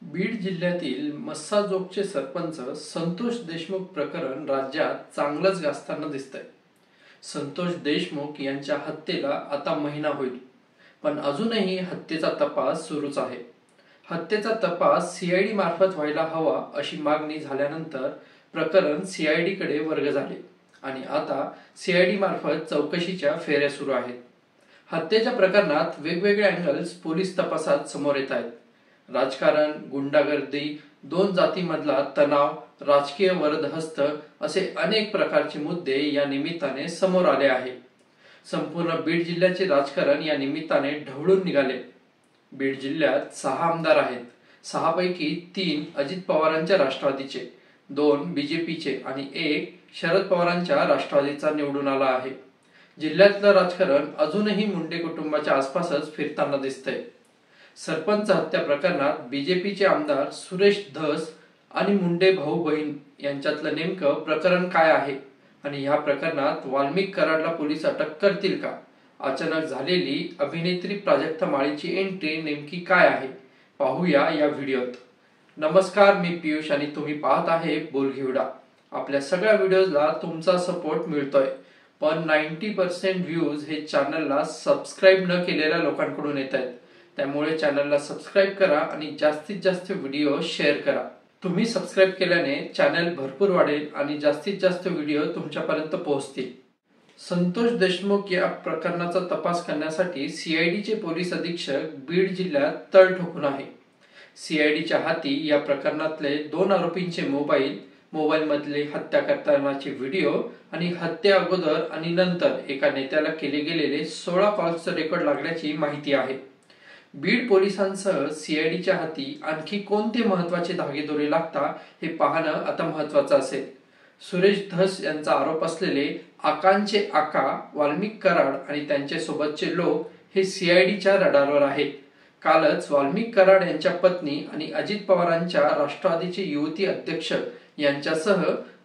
बीड जिल्ह्यातील मस्साजोगचे सरपंच संतोष देशमुख प्रकरण राज्यात चांगलंच गाजताना दिसतंय। संतोष देशमुख यांच्या हत्येला आता महिना होईल, पण अजूनही हत्येचा तपास सुरूच आहे। हत्येचा तपास सीआयडी मार्फत व्हायला हवा अशी मागणी झाल्यानंतर प्रकरण सीआयडी कडे वर्ग झाले आणि आता सीआयडी मार्फत चौकशीच्या फेऱ्या सुरू आहेत। हत्येच्या प्रकरणात वेगवेगळे अँगल्स पोलीस तपासात समोर येत आहेत। राजकारण, गुंडागर्दी, दोन जातीमधला तणाव, राजकीय वरदहस्त असे अनेक प्रकारचे मुद्दे या निमित्ताने समोर आले आहे। संपूर्ण बीड जिल्ह्याचे राजकारण या निमित्ताने ढवळून निघाले। बीड जिल्ह्यात 6 आमदार आहेत। 6 पैकी 3 अजित पवारांच्या राष्ट्रवादीचे, 2 बीजेपीचे आणि 1 शरद पवारांच्या राष्ट्रवादीचा निवडून आला आहे। जिल्ह्यातलं राजकारण अजूनही मुंडे कुटुंबाच्या आसपासच फिरताना दिसतंय। सरपंच हत्या प्रकरणात बीजेपीचे आमदार सुरेश धस आणि मुंडे भाऊ बहीण यांच्यातलं नेमकं प्रकरण काय आहे आणि या प्रकरणात वाल्मिक कराडला पोलीस अटक करतील का? अचानक झालेली अभिनेत्री प्राजक्ता माळीची एंट्री नेमकी काय आहे पाहूया या व्हिडिओत। नमस्कार, मी पियुष आणि तुम्ही पाहत आहे बोलघेवडा। आपल्या सगळ्या व्हिडिओजला तुमचा सपोर्ट मिळतोय, पण 90% व्ह्यूज हे चॅनलला सबस्क्राइब न केलेल्या लोकांकडून येत आहेत। त्यामुळे चॅनलला सबस्क्राइब करा आणि जास्तीत जास्त व्हिडिओ शेअर करा। तुम्ही सबस्क्राइब केल्याने चॅनल भरपूर वाढेल आणि जास्तीत जास्त व्हिडिओ तुमच्यापर्यंत पोहोचतील। संतोष देशमुख या प्रकरणाचा तपास करण्यासाठी सीआयडीचे पोलीस अधीक्षक बीड जिल्ह्यात तळ ठोकून आहे। सीआयडीच्या हाती या प्रकरणातले 2 आरोपींचे मोबाईल मधले हत्या करतानाचे व्हिडिओ आणि हत्या अगोदर आणि नंतर एका नेत्याला केले गेलेले 16 कॉल्सचे रेकॉर्ड लागल्याची माहिती आहे। बीड पोलिसांसह सीआयडीच्या हाती आणखी कोणते महत्त्वाचे धागेदोरे लागतात हे पाहणं आता महत्त्वाचं असेल। सुरेश धस यांचा आरोप असलेले आकांचे आका, वाल्मिक कराड आणि त्यांच्या सोबतचे लोक हे सीआयडीच्या रडारवर आहेत। कालच वाल्मिक कराड यांच्या पत्नी आणि अजित पवारांच्या राष्ट्रवादीचे युवती अध्यक्ष यांच्यासह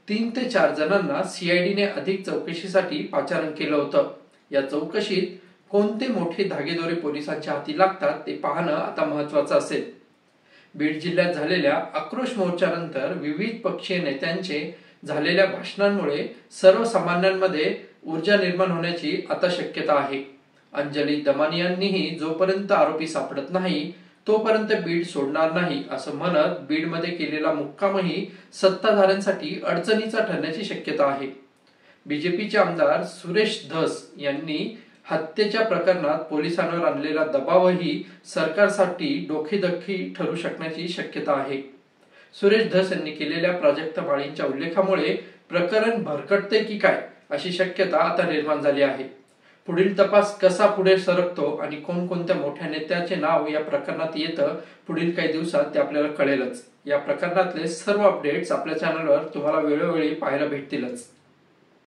3 ते 4 जणांना सीआयडीने अधिक चौकशीसाठी पाचारण केलं होतं। या चौकशीत कोणते मोठे धागेदोरे पोलिसांच्या हाती लागतात ते पाहणं आता महत्त्वाचं असेल। बीड जिल्ह्यात झालेल्या आक्रोश मोर्चानंतर विविध पक्षीय नेत्यांचे झालेल्या भाषणांमुळे सर्वसामान्यांमध्ये ऊर्जा निर्माण होण्याची आता शक्यता आहे। अंजली दमानियांनीही जोपर्यंत आरोपी सापडत नाही तोपर्यंत बीड सोडणार नाही असं म्हणत बीडमध्ये केलेला मुक्कामही सत्ताधाऱ्यांसाठी अडचणीचा ठरण्याची शक्यता आहे। बीजेपीचे आमदार सुरेश धस यांनी हत्येच्या प्रकरणात पोलिसांवर आणलेला दबावही सरकारसाठी डोकेदुखी ठरू शकण्याची शक्यता आहे। सुरेश धस यांनी केलेल्या प्राजक्ता माळींच्या उल्लेखामुळे प्रकरण भरकटते की काय अशी शक्यता आता निर्माण झाली आहे। पुढील तपास कसा पुढे सरकतो आणि कोणकोणत्या मोठ्या नेत्याचे नाव या प्रकरणात येतं पुढील काही दिवसात ते आपल्याला कळेलच। या प्रकरणातले सर्व अपडेट्स आपल्या चॅनलवर तुम्हाला वेळोवेळी पाहायला भेटतीलच।